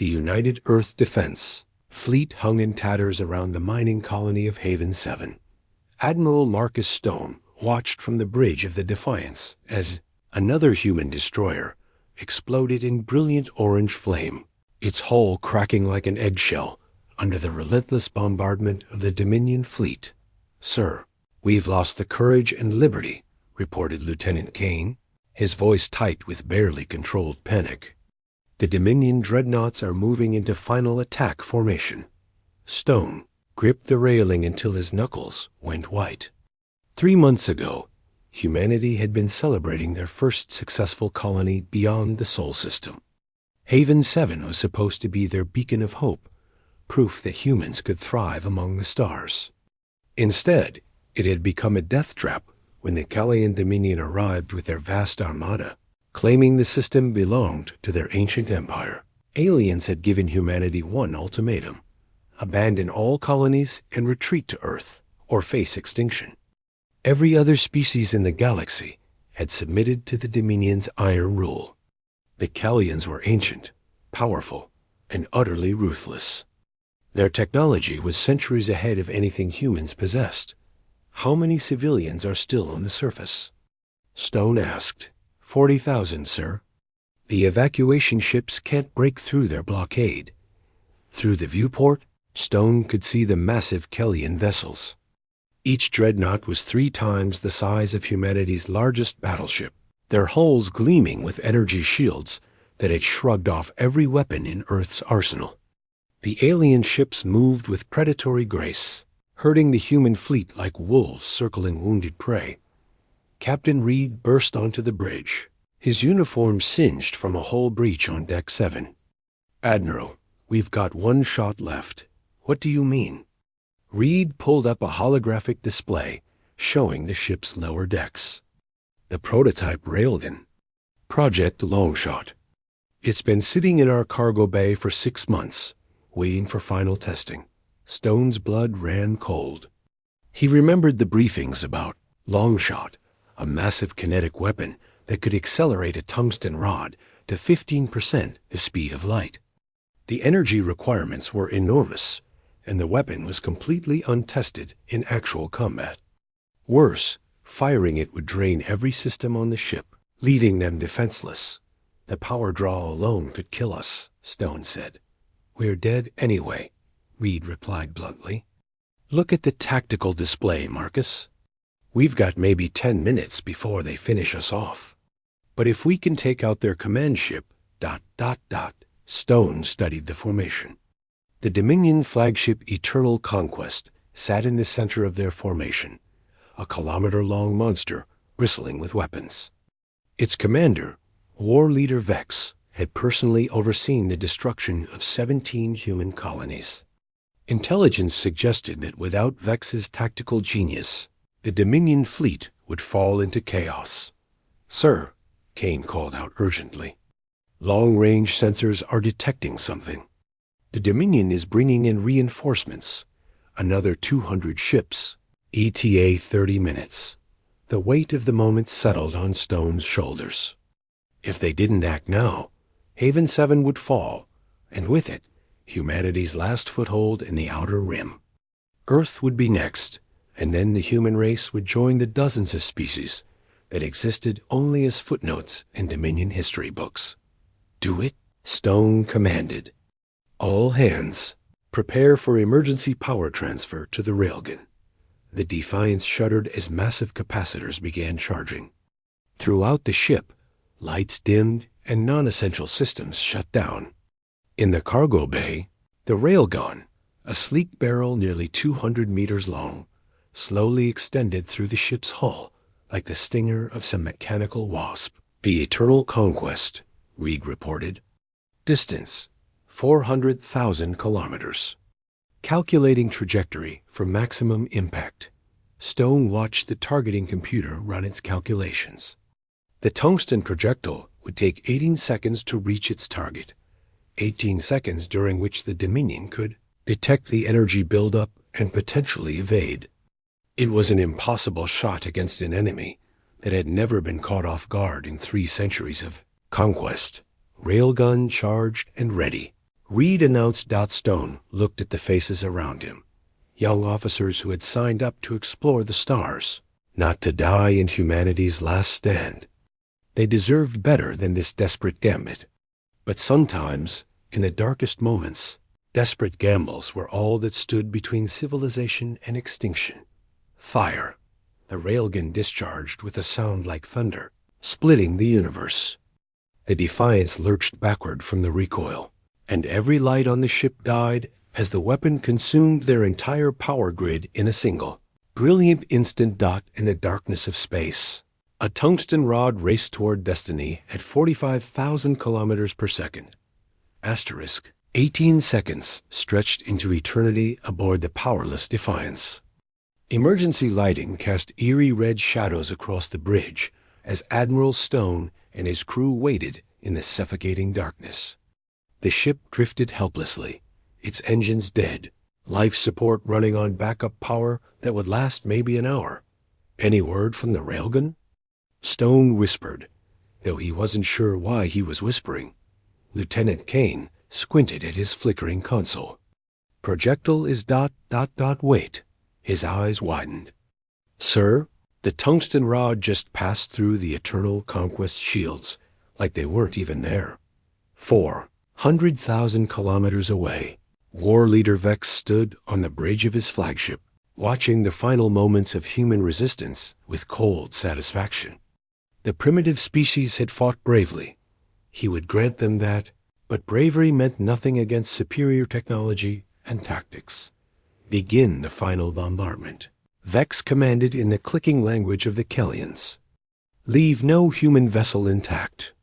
The United Earth Defense fleet hung in tatters around the mining colony of Haven 7. Admiral Marcus Stone watched from the bridge of the Defiance as another human destroyer exploded in brilliant orange flame, its hull cracking like an eggshell under the relentless bombardment of the Dominion fleet. "Sir, we've lost the courage and liberty," reported Lieutenant Kane, his voice tight with barely controlled panic. "The Dominion dreadnoughts are moving into final attack formation." Stone gripped the railing until his knuckles went white. 3 months ago, humanity had been celebrating their first successful colony beyond the Sol system. Haven 7 was supposed to be their beacon of hope, proof that humans could thrive among the stars. Instead, it had become a death trap when the Callian Dominion arrived with their vast armada, claiming the system belonged to their ancient empire. Aliens had given humanity one ultimatum: abandon all colonies and retreat to Earth, or face extinction. Every other species in the galaxy had submitted to the Dominion's iron rule. The Callians were ancient, powerful, and utterly ruthless. Their technology was centuries ahead of anything humans possessed. "How many civilians are still on the surface?" Stone asked. 40,000, sir. The evacuation ships can't break through their blockade. Through the viewport, Stone could see the massive Kellian vessels. Each dreadnought was 3 times the size of humanity's largest battleship, their hulls gleaming with energy shields that had shrugged off every weapon in Earth's arsenal. The alien ships moved with predatory grace, herding the human fleet like wolves circling wounded prey. Captain Reed burst onto the bridge, his uniform singed from a hull breach on Deck 7. "Admiral, we've got 1 shot left." "What do you mean?" Reed pulled up a holographic display showing the ship's lower decks. "The prototype Railgun. Project Longshot. It's been sitting in our cargo bay for 6 months, waiting for final testing." Stone's blood ran cold. He remembered the briefings about Longshot, a massive kinetic weapon that could accelerate a tungsten rod to 15% the speed of light. The energy requirements were enormous, and the weapon was completely untested in actual combat. Worse, firing it would drain every system on the ship, leaving them defenseless. "The power draw alone could kill us," Stone said. "We're dead anyway," Reed replied bluntly. "Look at the tactical display, Marcus. We've got maybe 10 minutes before they finish us off. But if we can take out their command ship, ... Stone studied the formation. The Dominion flagship Eternal Conquest sat in the center of their formation, a kilometer-long monster bristling with weapons. Its commander, War Leader Vex, had personally overseen the destruction of 17 human colonies. Intelligence suggested that without Vex's tactical genius, the Dominion fleet would fall into chaos. "Sir," Kane called out urgently, "long-range sensors are detecting something. The Dominion is bringing in reinforcements, another 200 ships, ETA 30 minutes. The weight of the moment settled on Stone's shoulders. If they didn't act now, Haven 7 would fall, and with it, humanity's last foothold in the Outer Rim. Earth would be next, and then the human race would join the dozens of species that existed only as footnotes in Dominion history books. "Do it," Stone commanded. "All hands, prepare for emergency power transfer to the Railgun." The Defiance shuddered as massive capacitors began charging. Throughout the ship, lights dimmed and non-essential systems shut down. In the cargo bay, the Railgun, a sleek barrel nearly 200 meters long, slowly extended through the ship's hull like the stinger of some mechanical wasp. "The Eternal Conquest," Reed reported. "Distance, 400,000 kilometers. Calculating trajectory for maximum impact." Stone watched the targeting computer run its calculations. The tungsten projectile would take 18 seconds to reach its target, 18 seconds during which the Dominion could detect the energy buildup and potentially evade. It was an impossible shot against an enemy that had never been caught off guard in 3 centuries of conquest. Railgun charged and ready. Reed announced. Stone looked at the faces around him. Young officers who had signed up to explore the stars, not to die in humanity's last stand. They deserved better than this desperate gambit. But sometimes, in the darkest moments, desperate gambles were all that stood between civilization and extinction. Fire. The railgun discharged with a sound like thunder, splitting the universe. The Defiance lurched backward from the recoil, and every light on the ship died as the weapon consumed their entire power grid in a single, brilliant instant. In the darkness of space, a tungsten rod raced toward destiny at 45,000 kilometers per second. 18 seconds stretched into eternity aboard the powerless Defiance. Emergency lighting cast eerie red shadows across the bridge as Admiral Stone and his crew waited in the suffocating darkness. The ship drifted helplessly, its engines dead, life support running on backup power that would last maybe an hour. Any word from the railgun? Stone whispered, though he wasn't sure why he was whispering. Lieutenant Kane squinted at his flickering console. Projectile is ... Wait. His eyes widened. Sir, the tungsten rod just passed through the Eternal Conquest shields, like they weren't even there. 400,000 kilometers away, War Leader Vex stood on the bridge of his flagship, watching the final moments of human resistance with cold satisfaction. The primitive species had fought bravely. He would grant them that, but bravery meant nothing against superior technology and tactics. Begin the final bombardment. Vex commanded in the clicking language of the Kellians. Leave no human vessel intact.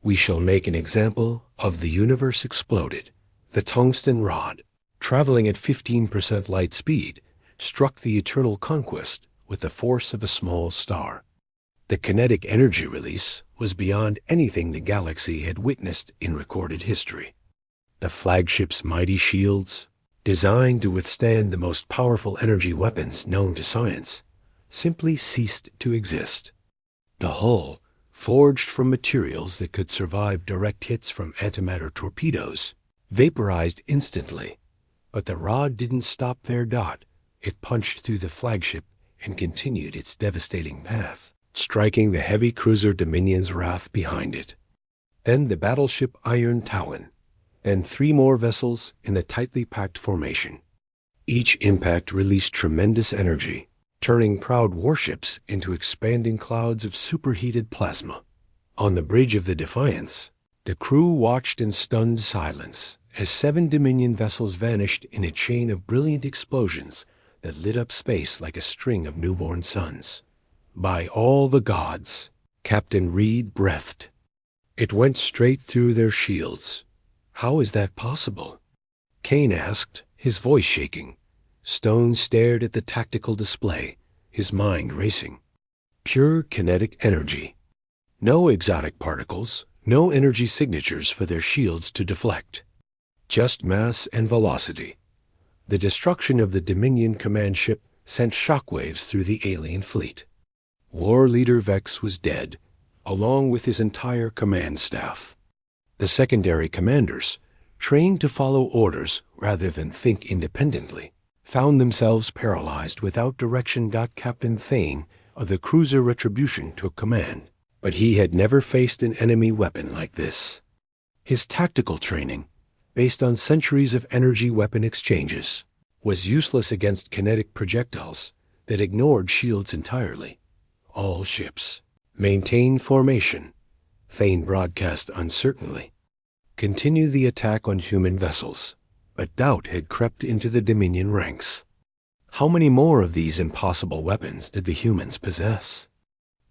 We shall make an example of the universe exploded. The tungsten rod, traveling at 15% light speed, struck the Eternal Conquest with the force of a small star. The kinetic energy release was beyond anything the galaxy had witnessed in recorded history. The flagship's mighty shields, designed to withstand the most powerful energy weapons known to science, simply ceased to exist. The hull, forged from materials that could survive direct hits from antimatter torpedoes, vaporized instantly. But the rod didn't stop there. It punched through the flagship and continued its devastating path, striking the heavy cruiser Dominion's Wrath behind it. Then the battleship Iron Talon, and 3 more vessels in the tightly packed formation. Each impact released tremendous energy, turning proud warships into expanding clouds of superheated plasma. On the bridge of the Defiance, the crew watched in stunned silence as 7 Dominion vessels vanished in a chain of brilliant explosions that lit up space like a string of newborn suns. By all the gods, Captain Reed breathed. It went straight through their shields. How is that possible? Kane asked, his voice shaking. Stone stared at the tactical display, his mind racing. Pure kinetic energy. No exotic particles, no energy signatures for their shields to deflect. Just mass and velocity. The destruction of the Dominion command ship sent shockwaves through the alien fleet. War Leader Vex was dead, along with his entire command staff. The secondary commanders, trained to follow orders rather than think independently, found themselves paralyzed without direction. Captain Thane of the cruiser Retribution took command, but he had never faced an enemy weapon like this. His tactical training, based on centuries of energy weapon exchanges, was useless against kinetic projectiles that ignored shields entirely. All ships, maintain formation, Thane broadcast uncertainly. Continue the attack on human vessels, but doubt had crept into the Dominion ranks. How many more of these impossible weapons did the humans possess?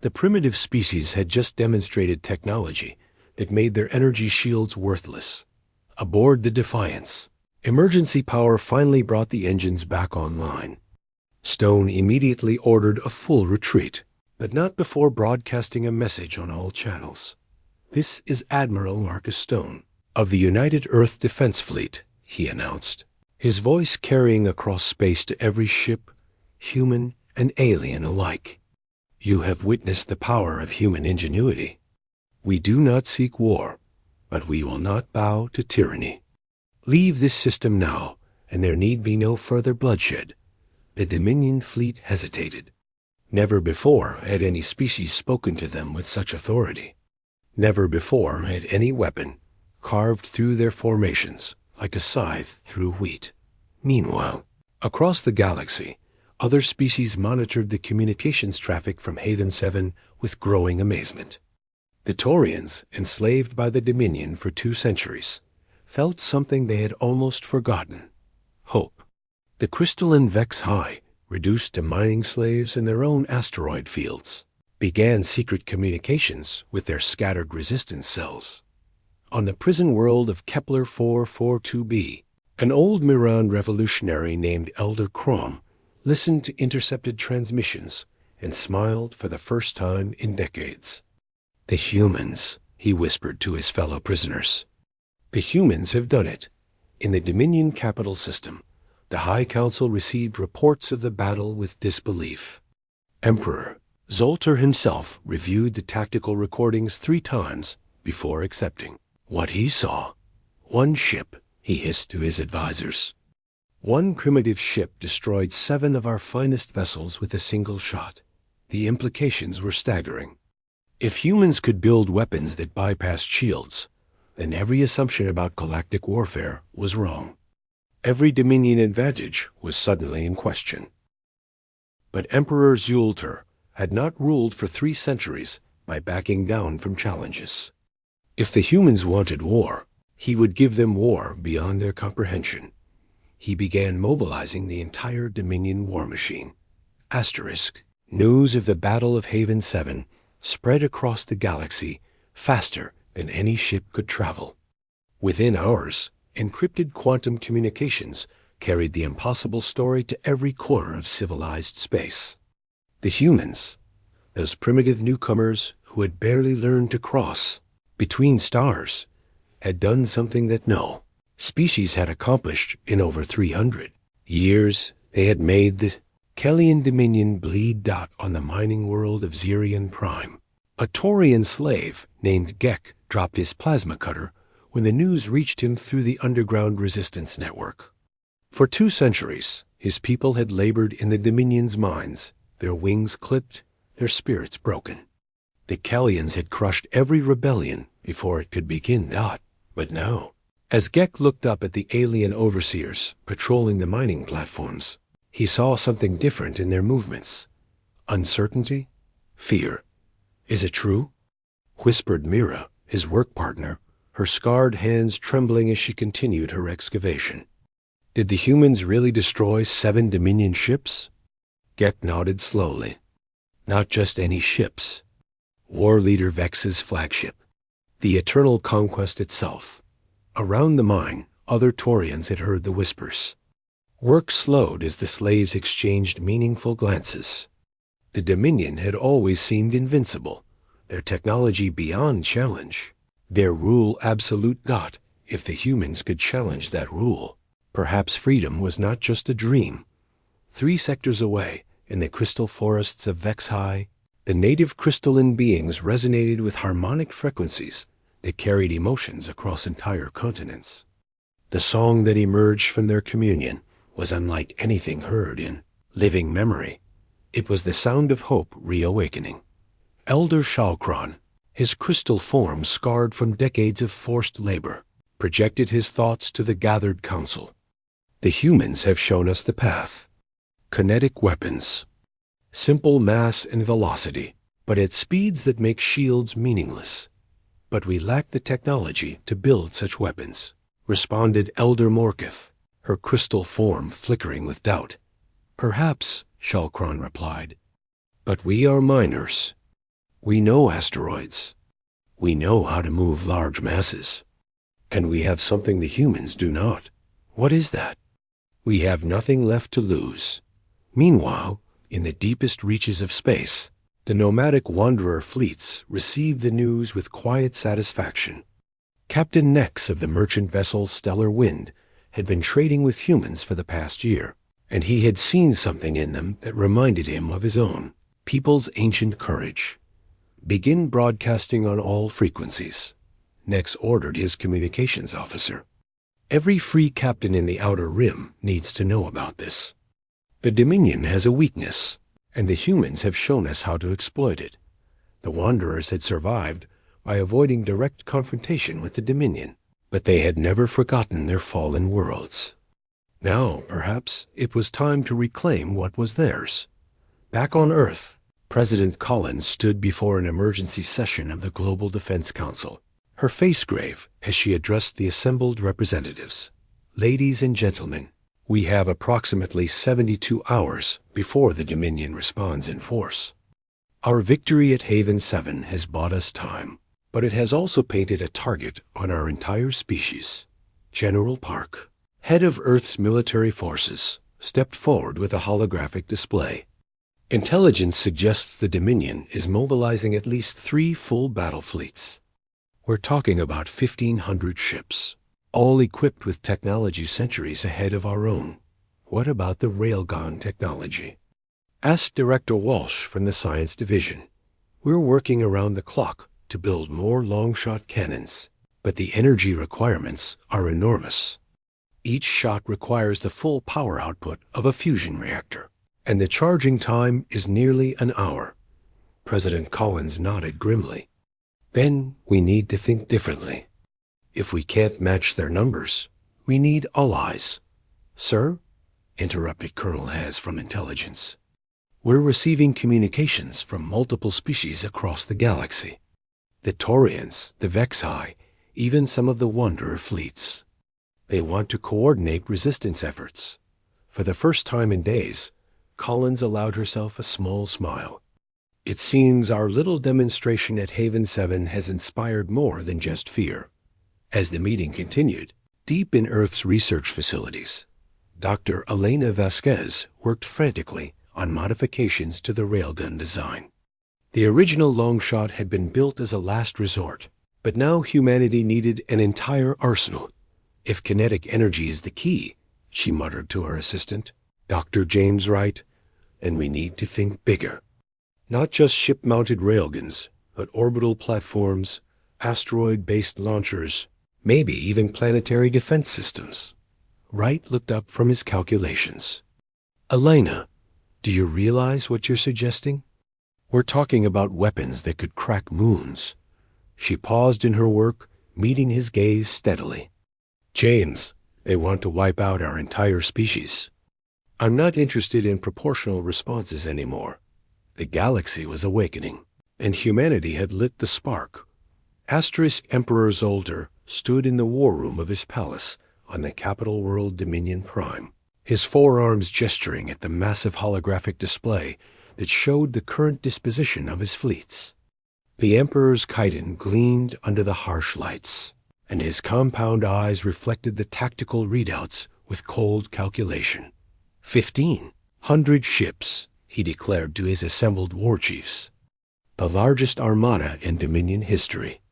The primitive species had just demonstrated technology that made their energy shields worthless. Aboard the Defiance, emergency power finally brought the engines back online. Stone immediately ordered a full retreat, but not before broadcasting a message on all channels. This is Admiral Marcus Stone of the United Earth Defense Fleet, he announced, his voice carrying across space to every ship, human and alien alike. You have witnessed the power of human ingenuity. We do not seek war, but we will not bow to tyranny. Leave this system now, and there need be no further bloodshed. The Dominion fleet hesitated. Never before had any species spoken to them with such authority. Never before had any weapon carved through their formations like a scythe through wheat. Meanwhile, across the galaxy, other species monitored the communications traffic from Haven 7 with growing amazement. The Taurians, enslaved by the Dominion for 2 centuries, felt something they had almost forgotten: hope. The crystalline Vex High, reduced to mining slaves in their own asteroid fields, began secret communications with their scattered resistance cells. On the prison world of Kepler 442b, an old Miran revolutionary named Elder Crom listened to intercepted transmissions and smiled for the first time in decades. "The humans," he whispered to his fellow prisoners. "The humans have done it." In the Dominion capital system, the High Council received reports of the battle with disbelief. Emperor Zoltar himself reviewed the tactical recordings 3 times before accepting. What he saw: 1 ship, he hissed to his advisors. 1 primitive ship destroyed 7 of our finest vessels with a single shot. The implications were staggering. If humans could build weapons that bypassed shields, then every assumption about galactic warfare was wrong. Every Dominion advantage was suddenly in question. But Emperor Zoltar had not ruled for 3 centuries by backing down from challenges. If the humans wanted war, he would give them war beyond their comprehension. He began mobilizing the entire Dominion war machine. Asterisk. News of the Battle of Haven 7 spread across the galaxy faster than any ship could travel. Within hours, encrypted quantum communications carried the impossible story to every corner of civilized space. The humans, those primitive newcomers who had barely learned to cross between stars, had done something that no species had accomplished in over 300 years. They had made the Kellian Dominion bleed dot on the mining world of Xerion Prime. A Taurian slave named Gek dropped his plasma cutter when the news reached him through the underground resistance network. For 2 centuries, his people had labored in the Dominion's mines, their wings clipped, their spirits broken. The Kellians had crushed every rebellion before it could begin. But now, as Gek looked up at the alien overseers patrolling the mining platforms, he saw something different in their movements. Uncertainty, fear. "Is it true?" whispered Mira, his work partner, her scarred hands trembling as she continued her excavation. Did the humans really destroy 7 Dominion ships? Gek nodded slowly. Not just any ships. War Leader Vex's flagship. The Eternal Conquest itself. Around the mine, other Taurians had heard the whispers. Work slowed as the slaves exchanged meaningful glances. The Dominion had always seemed invincible, their technology beyond challenge, their rule absolute. If the humans could challenge that rule, perhaps freedom was not just a dream. 3 sectors away, in the crystal forests of Vex High, the native crystalline beings resonated with harmonic frequencies that carried emotions across entire continents. The song that emerged from their communion was unlike anything heard in living memory. It was the sound of hope reawakening. Elder Shalkron, his crystal form scarred from decades of forced labor, projected his thoughts to the gathered council. The humans have shown us the path. Kinetic weapons. Simple mass and velocity, but at speeds that make shields meaningless. But we lack the technology to build such weapons, responded Elder Morkith, her crystal form flickering with doubt. Perhaps, Shalkron replied, but we are miners. We know asteroids. We know how to move large masses. And we have something the humans do not. What is that? We have nothing left to lose. Meanwhile, in the deepest reaches of space, the nomadic wanderer fleets received the news with quiet satisfaction. Captain Nex of the merchant vessel Stellar Wind had been trading with humans for the past year, and he had seen something in them that reminded him of his own people's ancient courage. Begin broadcasting on all frequencies, Nex ordered his communications officer. Every free captain in the Outer Rim needs to know about this. The Dominion has a weakness, and the humans have shown us how to exploit it. The Wanderers had survived by avoiding direct confrontation with the Dominion, but they had never forgotten their fallen worlds. Now, perhaps, it was time to reclaim what was theirs. Back on Earth, President Collins stood before an emergency session of the Global Defense Council, her face grave as she addressed the assembled representatives. Ladies and gentlemen, we have approximately 72 hours before the Dominion responds in force. Our victory at Haven 7 has bought us time, but it has also painted a target on our entire species. General Park, head of Earth's military forces, stepped forward with a holographic display. Intelligence suggests the Dominion is mobilizing at least 3 full battle fleets. We're talking about 1,500 ships, all equipped with technology centuries ahead of our own. What about the Railgun technology? Asked Director Walsh from the Science Division. We're working around the clock to build more long-shot cannons, but the energy requirements are enormous. Each shot requires the full power output of a fusion reactor, and the charging time is nearly an hour. President Collins nodded grimly. Then we need to think differently. If we can't match their numbers, we need allies. Sir? Interrupted Colonel Haz from Intelligence. We're receiving communications from multiple species across the galaxy. The Taurians, the Vexi, even some of the Wanderer fleets. They want to coordinate resistance efforts. For the first time in days, Collins allowed herself a small smile. It seems our little demonstration at Haven 7 has inspired more than just fear. As the meeting continued, deep in Earth's research facilities, Dr. Elena Vasquez worked frantically on modifications to the railgun design. The original Longshot had been built as a last resort, but now humanity needed an entire arsenal. If kinetic energy is the key, she muttered to her assistant, Dr. James Wright, and we need to think bigger. Not just ship-mounted railguns, but orbital platforms, asteroid-based launchers, maybe even planetary defense systems. Wright looked up from his calculations. Elena, do you realize what you're suggesting? We're talking about weapons that could crack moons. She paused in her work, meeting his gaze steadily. James, they want to wipe out our entire species. I'm not interested in proportional responses anymore. The galaxy was awakening, and humanity had lit the spark. Asterisk Emperor Zolder stood in the war room of his palace on the capital world Dominion Prime, his forearms gesturing at the massive holographic display that showed the current disposition of his fleets. The Emperor's chiton gleamed under the harsh lights, and his compound eyes reflected the tactical readouts with cold calculation. 1,500 ships, he declared to his assembled war chiefs. The largest armada in Dominion history.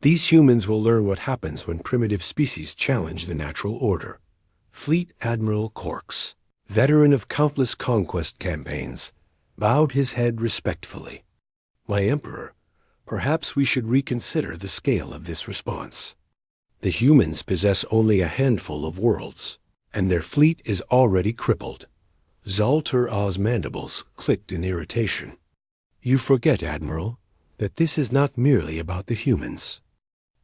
These humans will learn what happens when primitive species challenge the natural order. Fleet Admiral Corks, veteran of countless conquest campaigns, bowed his head respectfully. My Emperor, perhaps we should reconsider the scale of this response. The humans possess only a handful of worlds, and their fleet is already crippled. Zalter Oz mandibles clicked in irritation. You forget, Admiral, that this is not merely about the humans.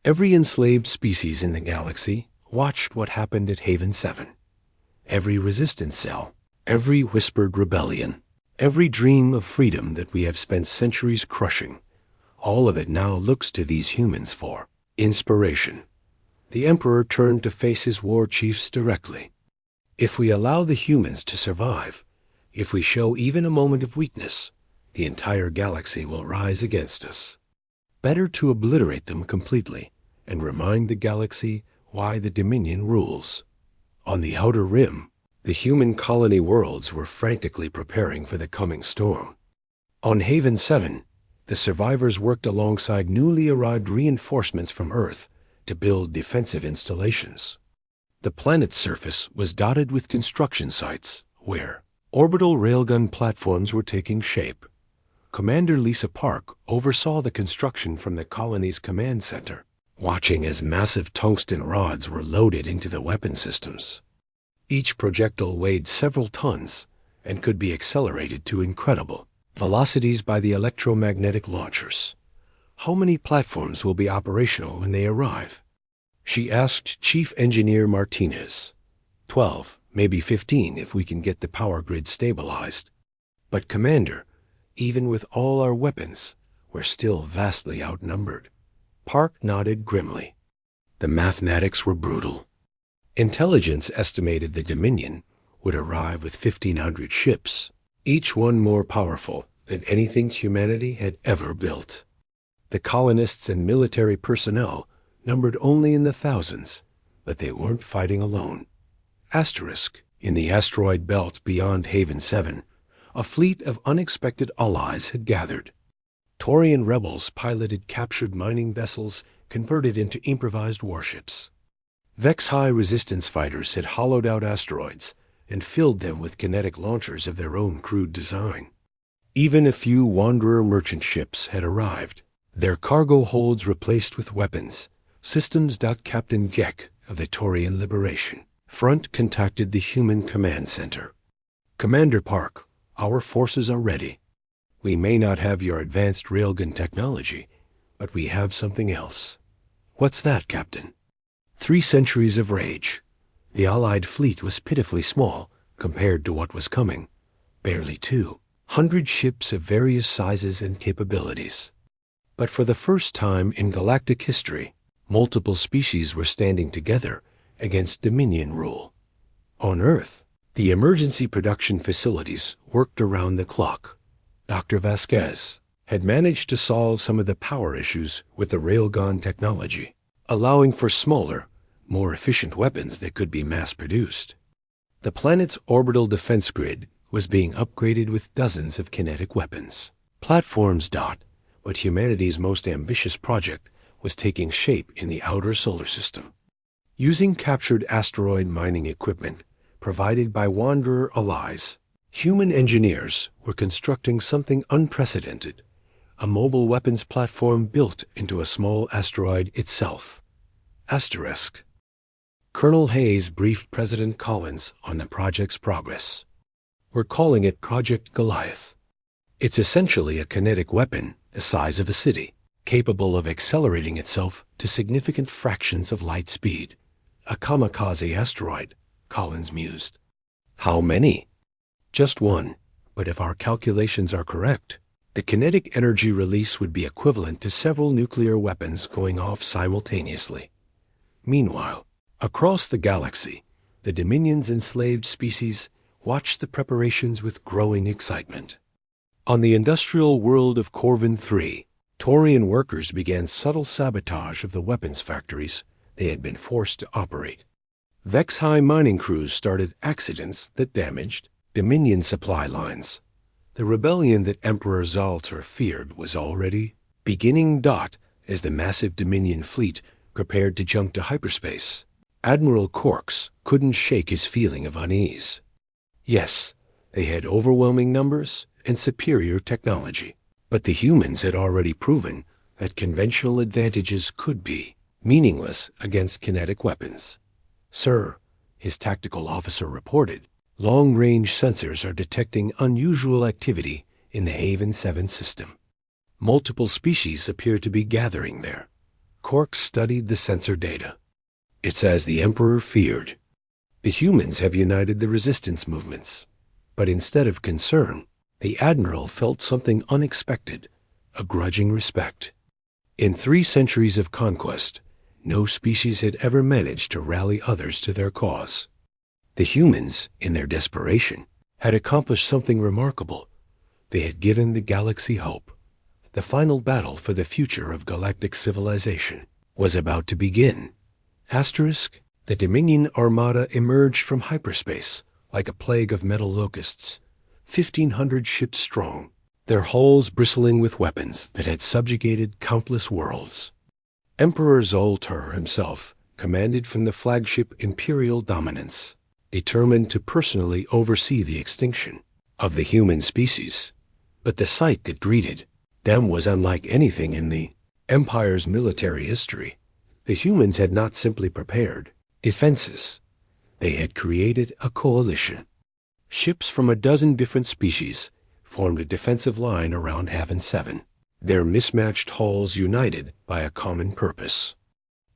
Every enslaved species in the galaxy watched what happened at Haven 7. Every resistance cell, every whispered rebellion, every dream of freedom that we have spent centuries crushing, all of it now looks to these humans for inspiration. The Emperor turned to face his war chiefs directly. If we allow the humans to survive, if we show even a moment of weakness, the entire galaxy will rise against us. Better to obliterate them completely and remind the galaxy why the Dominion rules. On the Outer Rim, the human colony worlds were frantically preparing for the coming storm. On Haven 7, the survivors worked alongside newly arrived reinforcements from Earth to build defensive installations. The planet's surface was dotted with construction sites where orbital railgun platforms were taking shape. Commander Lisa Park oversaw the construction from the colony's command center. watching as massive tungsten rods were loaded into the weapon systems. Each projectile weighed several tons and could be accelerated to incredible velocities by the electromagnetic launchers. "How many platforms will be operational when they arrive?" she asked Chief Engineer Martinez. 12, maybe 15 if we can get the power grid stabilized. "But Commander, even with all our weapons, we're still vastly outnumbered." Park nodded grimly. The mathematics were brutal. Intelligence estimated the Dominion would arrive with 1,500 ships, each one more powerful than anything humanity had ever built. The colonists and military personnel numbered only in the thousands, but they weren't fighting alone. Asterisk, in the asteroid belt beyond Haven 7, a fleet of unexpected allies had gathered. Taurian rebels piloted captured mining vessels converted into improvised warships. Vex-High resistance fighters had hollowed out asteroids and filled them with kinetic launchers of their own crude design. Even a few Wanderer merchant ships had arrived, their cargo holds replaced with weapons. Systems. Captain Geck of the Taurian Liberation Front contacted the Human Command Center. "Commander Park, our forces are ready. We may not have your advanced railgun technology, but we have something else." "What's that, Captain?" 3 centuries of rage. The Allied fleet was pitifully small compared to what was coming. Barely 200 ships of various sizes and capabilities. But for the first time in galactic history, multiple species were standing together against Dominion rule. On Earth, the emergency production facilities worked around the clock. Dr. Vasquez had managed to solve some of the power issues with the railgun technology, allowing for smaller, more efficient weapons that could be mass-produced. The planet's orbital defense grid was being upgraded with dozens of kinetic weapons. Platforms. But humanity's most ambitious project was taking shape in the outer solar system. Using captured asteroid mining equipment provided by Wanderer allies, human engineers were constructing something unprecedented, a mobile weapons platform built into a small asteroid itself. Asterisk. Colonel Hayes briefed President Collins on the project's progress. "We're calling it Project Goliath. It's essentially a kinetic weapon the size of a city, capable of accelerating itself to significant fractions of light speed. A kamikaze asteroid," Collins mused. "How many?" "Just one, but if our calculations are correct, the kinetic energy release would be equivalent to several nuclear weapons going off simultaneously." Meanwhile, across the galaxy, the Dominion's enslaved species watched the preparations with growing excitement. On the industrial world of Corvin 3, Taurian workers began subtle sabotage of the weapons factories they had been forced to operate. Vex-High mining crews started accidents that damaged Dominion supply lines. The rebellion that Emperor Zalter feared was already beginning. As the massive Dominion fleet prepared to jump to hyperspace, Admiral Corks couldn't shake his feeling of unease. Yes, they had overwhelming numbers and superior technology, but the humans had already proven that conventional advantages could be meaningless against kinetic weapons. "Sir," his tactical officer reported, "long-range sensors are detecting unusual activity in the Haven 7 system. Multiple species appear to be gathering there." Corks studied the sensor data. "It's as the Emperor feared. The humans have united the resistance movements." But instead of concern, the Admiral felt something unexpected, a grudging respect. In 3 centuries of conquest, no species had ever managed to rally others to their cause. The humans, in their desperation, had accomplished something remarkable. They had given the galaxy hope. The final battle for the future of galactic civilization was about to begin. Asterisk, the Dominion Armada emerged from hyperspace like a plague of metal locusts, 1,500 ships strong, their hulls bristling with weapons that had subjugated countless worlds. Emperor Zoltar himself commanded from the flagship Imperial Dominance, determined to personally oversee the extinction of the human species. But the sight that greeted them was unlike anything in the Empire's military history. The humans had not simply prepared defenses. They had created a coalition. Ships from a dozen different species formed a defensive line around Haven 7, their mismatched hulls united by a common purpose.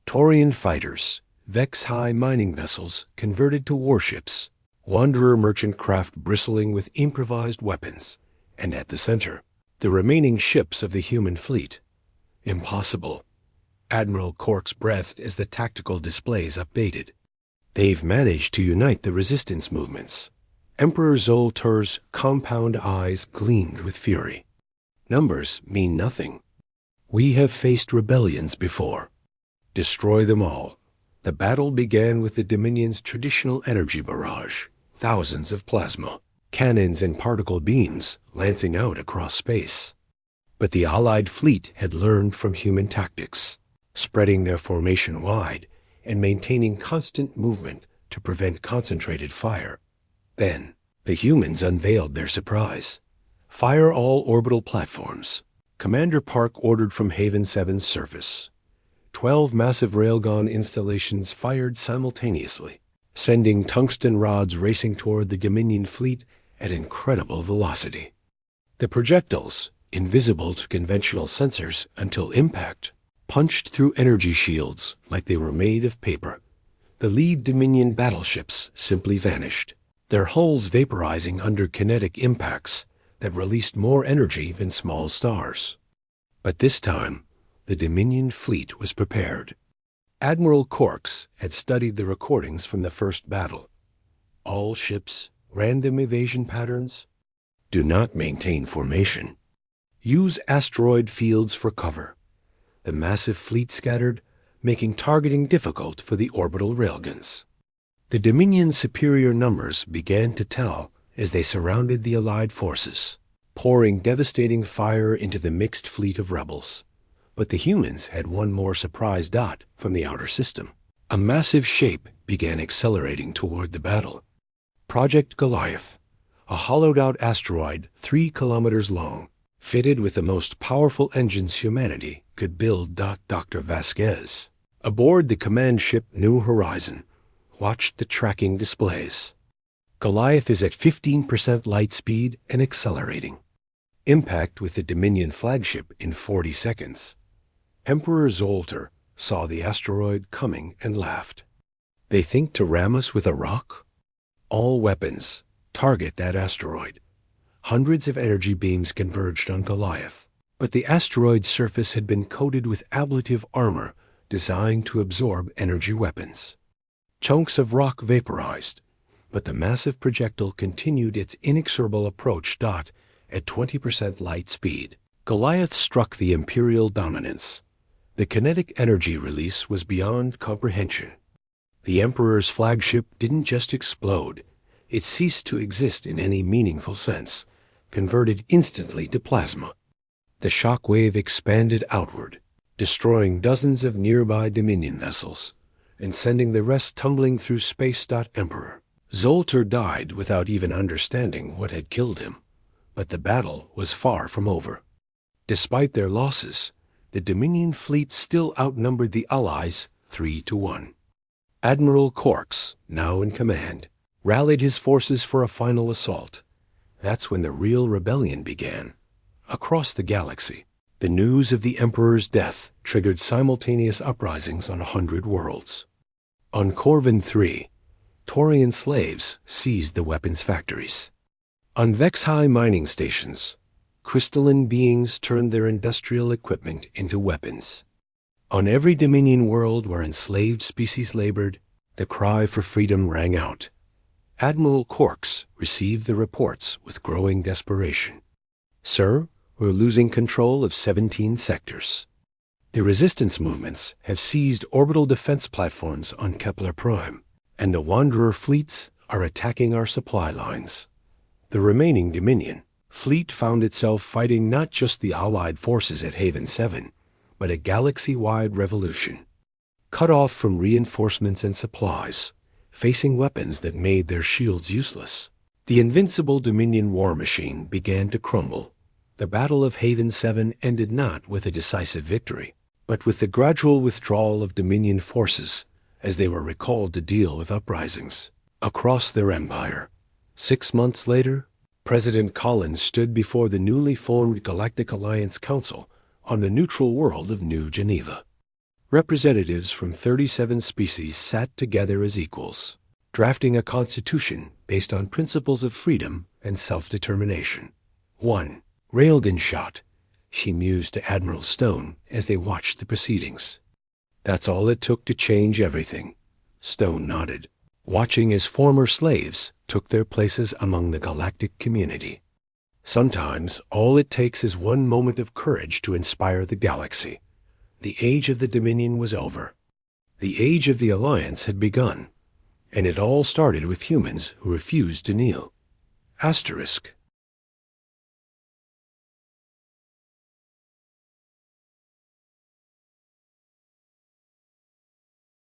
Taurian fighters, Vex-High mining vessels converted to warships, Wanderer merchant craft bristling with improvised weapons, and at the center, the remaining ships of the human fleet. Impossible. Admiral Cork's breathed as the tactical displays updated. They've managed to unite the resistance movements. Emperor Zoltar's compound eyes gleamed with fury. Numbers mean nothing. We have faced rebellions before. Destroy them all. The battle began with the Dominion's traditional energy barrage, thousands of plasma, cannons and particle beams lancing out across space. But the Allied fleet had learned from human tactics, spreading their formation wide and maintaining constant movement to prevent concentrated fire. Then, the humans unveiled their surprise. Fire all orbital platforms. Commander Park ordered from Haven 7's surface. 12 massive railgun installations fired simultaneously, sending tungsten rods racing toward the Dominion fleet at incredible velocity. The projectiles, invisible to conventional sensors until impact, punched through energy shields like they were made of paper. The lead Dominion battleships simply vanished, their hulls vaporizing under kinetic impacts that released more energy than small stars. But this time, the Dominion fleet was prepared. Admiral Corks had studied the recordings from the first battle. All ships, random evasion patterns. Do not maintain formation. Use asteroid fields for cover. The massive fleet scattered, making targeting difficult for the orbital railguns. The Dominion's superior numbers began to tell as they surrounded the Allied forces, pouring devastating fire into the mixed fleet of rebels. But the humans had one more surprise dot from the outer system. A massive shape began accelerating toward the battle. Project Goliath, a hollowed-out asteroid 3 kilometers long, fitted with the most powerful engines humanity could build. Dr. Vasquez, aboard the command ship New Horizon, watched the tracking displays. Goliath is at 15% light speed and accelerating. Impact with the Dominion flagship in 40 seconds. Emperor Zoltar saw the asteroid coming and laughed. They think to ram us with a rock? All weapons target that asteroid. Hundreds of energy beams converged on Goliath, but the asteroid's surface had been coated with ablative armor designed to absorb energy weapons. Chunks of rock vaporized, but the massive projectile continued its inexorable approach. At 20% light speed, Goliath struck the Imperial dominance. The kinetic energy release was beyond comprehension. The Emperor's flagship didn't just explode, it ceased to exist in any meaningful sense, converted instantly to plasma. The shock wave expanded outward, destroying dozens of nearby Dominion vessels, and sending the rest tumbling through space. Emperor Zoltar died without even understanding what had killed him, but the battle was far from over. Despite their losses, the Dominion fleet still outnumbered the Allies 3-1. Admiral Corks, now in command, rallied his forces for a final assault. That's when the real rebellion began. Across the galaxy, the news of the Emperor's death triggered simultaneous uprisings on 100 worlds. On Corvin 3, Taurian slaves seized the weapons factories. On Vex-High mining stations, crystalline beings turned their industrial equipment into weapons. On every Dominion world where enslaved species labored, the cry for freedom rang out. Admiral Corks received the reports with growing desperation. Sir, we're losing control of 17 sectors. The resistance movements have seized orbital defense platforms on Kepler Prime, and the Wanderer fleets are attacking our supply lines. The remaining Dominion fleet found itself fighting not just the Allied forces at Haven 7, but a galaxy-wide revolution. Cut off from reinforcements and supplies, facing weapons that made their shields useless, the invincible Dominion war machine began to crumble. The Battle of Haven 7 ended not with a decisive victory, But with the gradual withdrawal of Dominion forces, as they were recalled to deal with uprisings across their empire, 6 months later, President Collins stood before the newly formed Galactic Alliance Council on the neutral world of New Geneva. Representatives from 37 species sat together as equals, drafting a constitution based on principles of freedom and self-determination. 1. Railgun shot, she mused to Admiral Stone as they watched the proceedings. That's all it took to change everything. Stone nodded, watching as former slaves took their places among the galactic community. Sometimes all it takes is one moment of courage to inspire the galaxy. The age of the Dominion was over. The age of the Alliance had begun, and it all started with humans who refused to kneel. Asterisk.